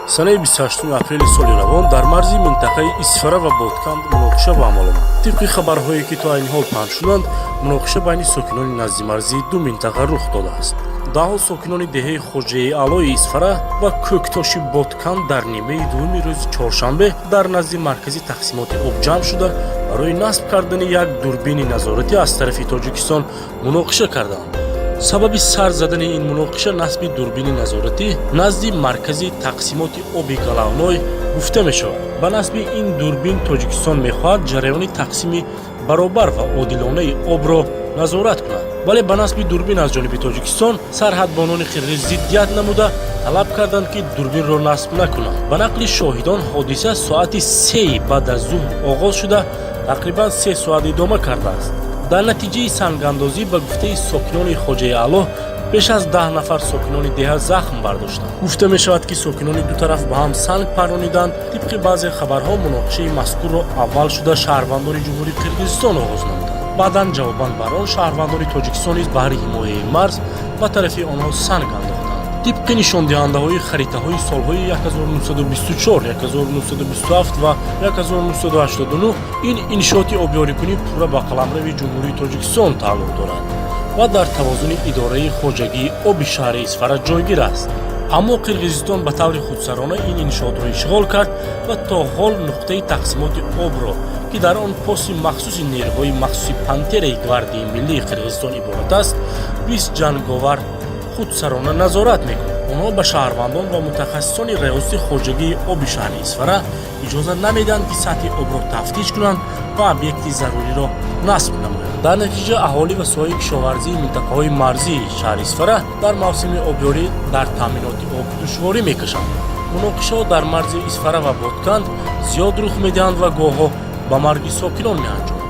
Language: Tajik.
Санаи 28 апрели соли равон дар марзи минтақаи Исфара ва Ботканд муноқиша ба амал омад. Тибқи хабарҳое ки то айни ҳол паҳн шуданд, муноқиша байни сокинони назди марзии ду минтақа рух додааст. Даҳо сокинони деҳаи Хоҷаи Аълои Исфара ва Кӯктоши Ботканд дар нимаи дуввуми рӯзи чоршанбе дар назди маркази тақсимоти об ҷамъ шуда, барои насб кардани як дурбини назоратӣ аз тарафи Тоҷикистон муноқиша карданд. Сабаби сар задани ин муноқиша насби дурбини назоратӣ назди маркази тақсимоти оби Галавной гуфта мешавад. Ба насби ин дурбин Тоҷикистон мехоҳад ҷараёни тақсими баробар ва одилонаи обро назорат кунад. Вале ба насби дурбин аз ҷониби Тоҷикистон сарҳадбонони қирғиз зиддият намуда талаб карданд ки дурбинро насб накунанд. Ба нақли шоҳидон ҳодиса соати 3 баъд аз зуҳр оғоз шуда тақрибан 3 соат идома кардааст. дар натиҷаи сангандозӣ ба гуфтаи сокинони Хоҷаи Аъло беш аз 10 нафар сокинони деҳа захм бардоштанд. гуфта мешавад ки сокинони ду тараф ба ҳам санг паррониданд. тибқи баъзе хабарҳо муноқишаи мазкурро аввал шуда шаҳрвандони ҷумҳурии Қирғизистон оғоз намуданд. баъдан ҷавобан бар он шаҳрвандони Тоҷикистон низ баҳри ҳимояи марз ба тарафи онҳо санг андохтанд. тибқи нишондиҳандаҳои харитаҳои солҳои 1924, 1927 ва 1989 ин иншооти обёрикунӣ пурра ба қаламрави ҷумҳурии Тоҷикистон тааллуқ дорад ва дар тавозуни идораи хоҷагии оби шаҳри Исфара ҷойгир аст. аммо Қирғизистон ба таври худсарона ин иншоотро ишғол кард ва то ҳол нуқтаи тақсимоти обро ки дар он поси махсуси нерӯҳои махсуси Пантераи гвардияи миллии Қирғизистон иборат аст, 20 ҷанговар худсарона назорат мекунад. онҳо ба шаҳрвандон ва мутахассисони раёсати хоҷагии оби шаҳри Исфара иҷоза намедиҳанд ки сатҳи обро тафтиш кунанд ва объекти заруриро насб намоянд. дар натиҷа аҳолӣ ва соҳаи кишоварзии минтақаҳои марзии шаҳри Исфара дар мавсими обёрӣ дар таъминоти об душворӣ мекашанд. муноқишаҳо дар марзи Исфара ва Ботканд зиёд рух медиҳанд ва гоҳҳо ба марги сокинон меанҷоманд.